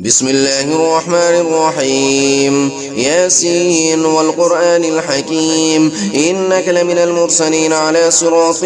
بسم الله الرحمن الرحيم ياسين والقرآن الحكيم إنك لمن المرسلين على صراط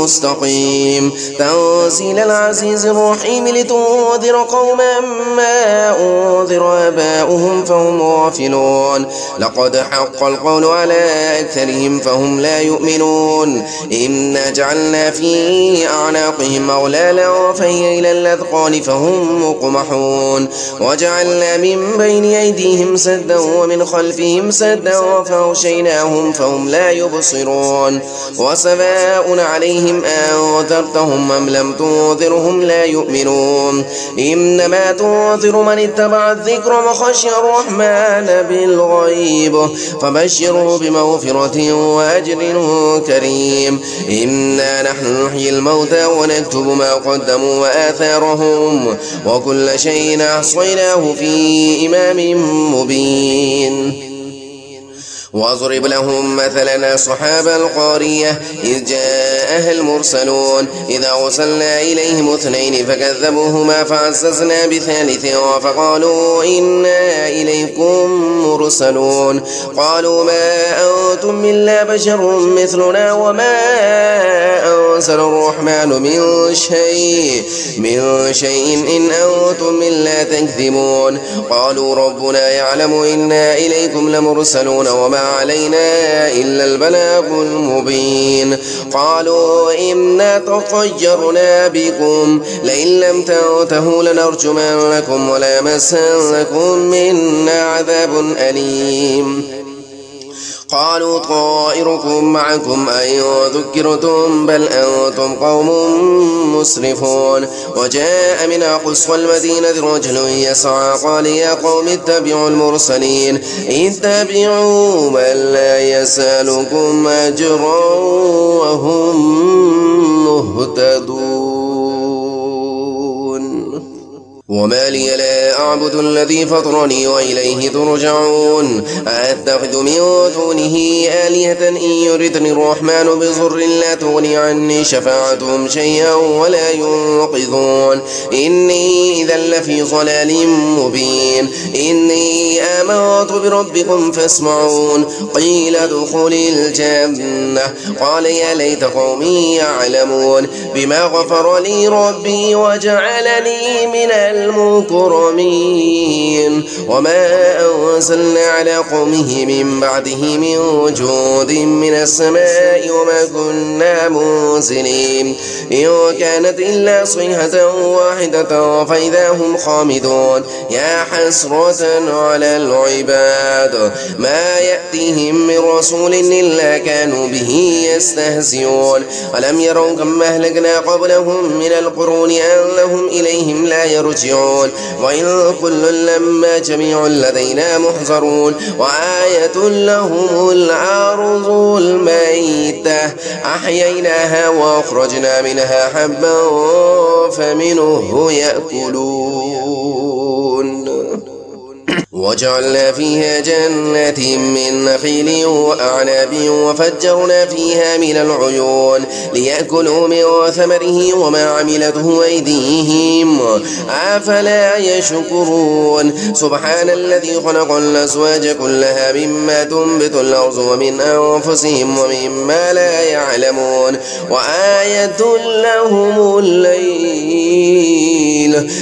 مستقيم تنزيل العزيز الرحيم لتنذر قوما ما أنذر آباؤهم فهم غافلون لقد حق القول على أكثرهم فهم لا يؤمنون إنا جعلنا في أعناقهم أغلالا فهي إلى الأذقان فهم مقمحون وجعلنا من بين أيديهم سدا ومن خلفهم سدا فأغشيناهم فهم لا يبصرون وسواء عليهم أنذرتهم أم لم تنذرهم لا يؤمنون إنما تنذر من اتبع الذكر وخشي الرحمن بالغيب فبشره بمغفرة وأجر كريم إنا نحن نحيي الموتى ونكتب ما قدموا وآثارهم وكل شيء أحصيناه في إمام مبين واضرب لهم مثلا أصحاب القارية إذ جاءها المرسلون إذا أرسلنا إليهم اثنين فكذبوهما فعززنا بثالث فقالوا إنا إليكم مرسلون قالوا ما أنتم إلا بشر مثلنا وما أنزل الرحمن من شيء إن أنتم إلا تكذبون قالوا ربنا يعلم إنا إليكم لمرسلون وما علينا إلا البلاغ المبين قالوا إنا تطيرنا بكم لئن لم تنتهوا لنرجمنكم وليمسنكم منا عذاب أليم قالوا طائركم معكم أن ذكرتم بل أنتم قوم مسرفون وجاء من أقصى المدينة رجل يسعى قال يا قوم اتبعوا المرسلين اتبعوا من لا يسألكم أجرا وهم مهتدون وما لي لا أعبد الذي فطرني وإليه ترجعون أتخذ من دونه آلهة إن يردني الرحمن بضر لا تغني عني شفاعتهم شيئا ولا ينقذون إني إذا لفي ضلال مبين إني آمنت بربكم فاسمعون قيل ادخل الجنة قال يا ليت قومي يعلمون بما غفر لي ربي وجعلني من المكرمين وما أنزلنا على قومه من بعده من وجود من السماء وما كنا منزلين إن كانت إلا صيحة واحدة فإذا هم خامدون يا حسرة على العباد ما يأتيهم من رسول إلا كانوا به يستهزئون ألم يروا كم أهلكنا قبلهم من القرون أنهم إليهم لا يرجعون وإن كل لما جميع لدينا محضرون وآية لهم الأرض الميتة أحييناها وأخرجنا منها حبا فمنه يأكلون وجعلنا فيها جنات من نخيل وأعناب وفجرنا فيها من العيون ليأكلوا من ثمره وما عملته أيديهم أفلا يشكرون سبحان الذي خلق الأزواج كلها مما تنبت الأرض ومن أنفسهم ومما لا يعلمون وآية لهم الليل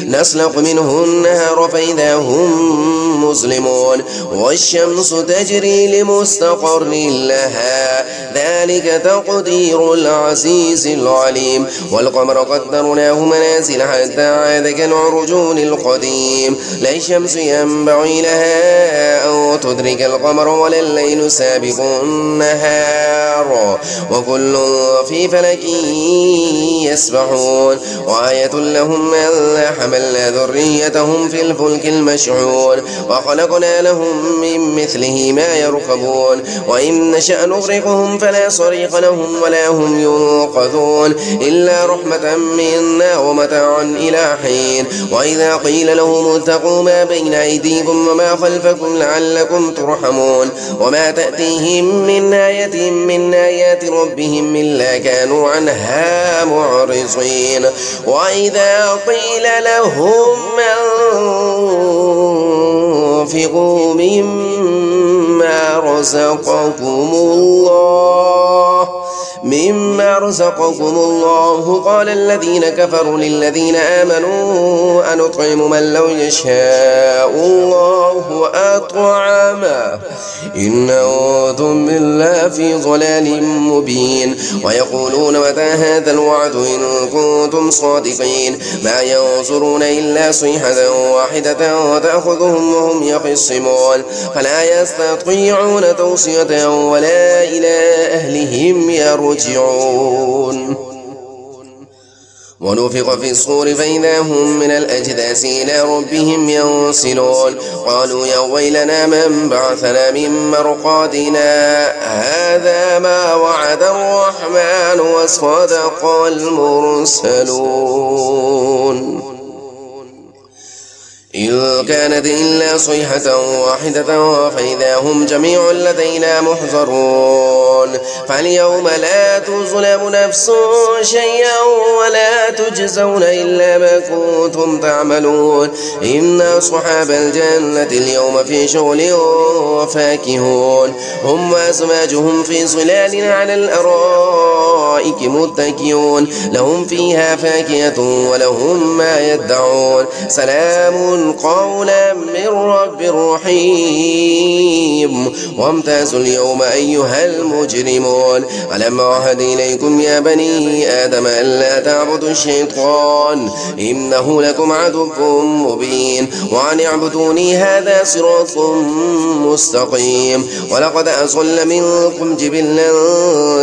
نسلق منه النهار فإذا هم مسلمون والشمس تجري لمستقر لها ذلك تقدير العزيز العليم والقمر قدرناه منازل حتى عاد كالعرجون القديم لا الشمس ينبغي لها أن تدرك القمر ولا الليل سابق النهار وكل في فلك يسبحون وآية لهم ألا حملنا ذريتهم في الفلك المشحون وخلقنا لهم من مثله ما يركبون وإن نشأ نغرقهم فلا صريخ لهم ولا هم ينقذون إلا رحمة منا ومتاعا إلى حين وإذا قيل لهم اتقوا ما بين أيديكم وما خلفكم لعلكم ترحمون وما تأتيهم من آية من آيات ربهم إلا كانوا عنها معرضين وإذا قيل لهم وأنفقوا مما رزقكم الله قال الذين كفروا للذين آمنوا أنطعم من لو يشاء الله أطعمه إن أنتم بالله في ضلال مبين ويقولون متى هذا الوعد إن كنتم صادقين ما ينظرون إلا صيحة واحدة تأخذهم وهم يخصمون فلا يستطيعون توصية ولا إلى أهلهم يرجعون ونفخ في الصور فإذا هم من الأجداث إلى ربهم ينسلون قالوا يا ويلنا من بعثنا من مرقادنا هذا ما وعد الرحمن وصدق المرسلون إن كانت إلا صيحة واحدة فإذا هم جميع لدينا محضرون فاليوم لا تظلم نفس شيئا ولا تجزون إلا ما كنتم تعملون إن أصحاب الجنة اليوم في شغل وفاكهون هم وأزواجهم في ظلال على الأرائك متكئون لهم فيها فاكهة ولهم ما يدعون سلام قولا من رب رحيم وامتازوا اليوم أيها المجرمون ألم أعهد إليكم يا بني آدم ألا تعبدوا الشيطان إنه لكم عدو مبين وأن اعبدوني هذا صراط مستقيم ولقد أضل منكم جبلا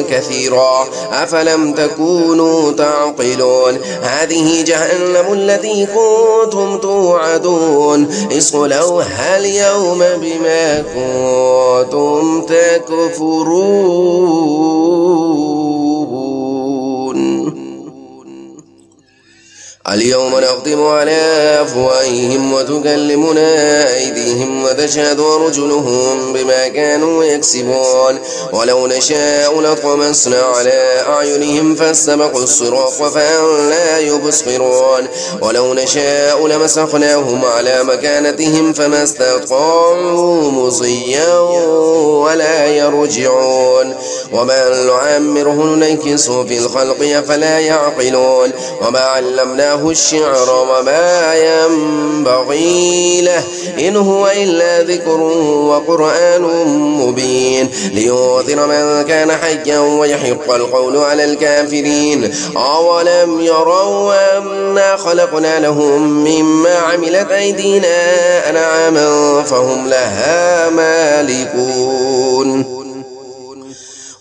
كثيرا أفلم تكونوا تعقلون هذه جهنم التي كنتم توعدون اصلوها اليوم بما كنتم تكفرون اليوم نختم على أفواههم وتكلمنا أيديهم وتشهد أرجلهم بما كانوا يكسبون ولو نشاء لطمسنا على أعينهم فاستبقوا الصراط فلا يبصرون ولو نشاء لمسخناهم على مكانتهم فما استطاعوا مضيا ولا يرجعون وما نعمره ننكسه في الخلق أفلا يعقلون وما علمناه الشعر وما ينبغي له إن هو إلا ذكر وقرآن مبين لينذر من كان حيا ويحق القول على الكافرين أولم يروا أنا خلقنا لهم مما عملت أيدينا أنعاما فهم لها مالكون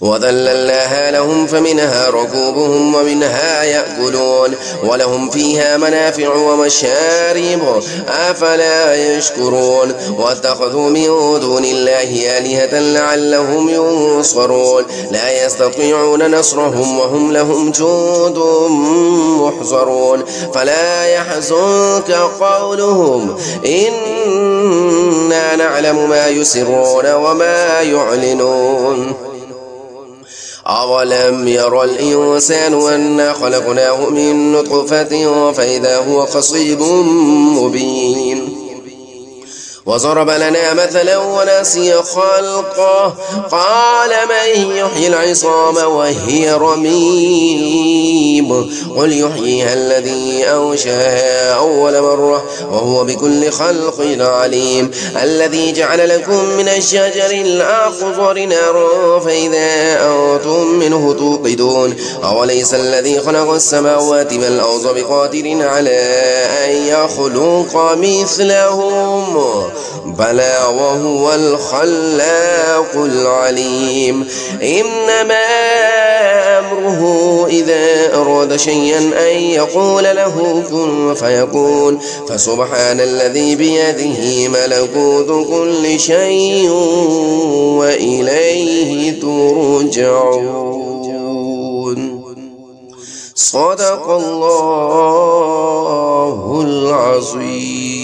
وذللناها لهم فمنها ركوبهم ومنها يأكلون ولهم فيها منافع ومشارب أفلا يشكرون واتخذوا من دون الله آلهة لعلهم ينصرون لا يستطيعون نصرهم وهم لهم جند محضرون فلا يحزنك قولهم إنا نعلم ما يسرون وما يعلنون أولم ير الإنسان أنا خلقناه من نطفة فإذا هو خصيب مبين وضرب لنا مثلا ونسي خلقه قال من يحيي العظام وهي رميم قل يحييها الذي أنشأها أول مرة وهو بكل خلق عليم الذي جعل لكم من الشجر الأخضر نارا فإذا أنتم منه توقدون أوليس الذي خلق السماوات والأرض بقادر على أن يخلق مثلهم بلى وهو الخلاق العليم إنما أمره إذا أراد شيئا أن يقول له كن فيكون فسبحان الذي بيده ملكوت كل شيء وإليه ترجعون صدق الله العظيم.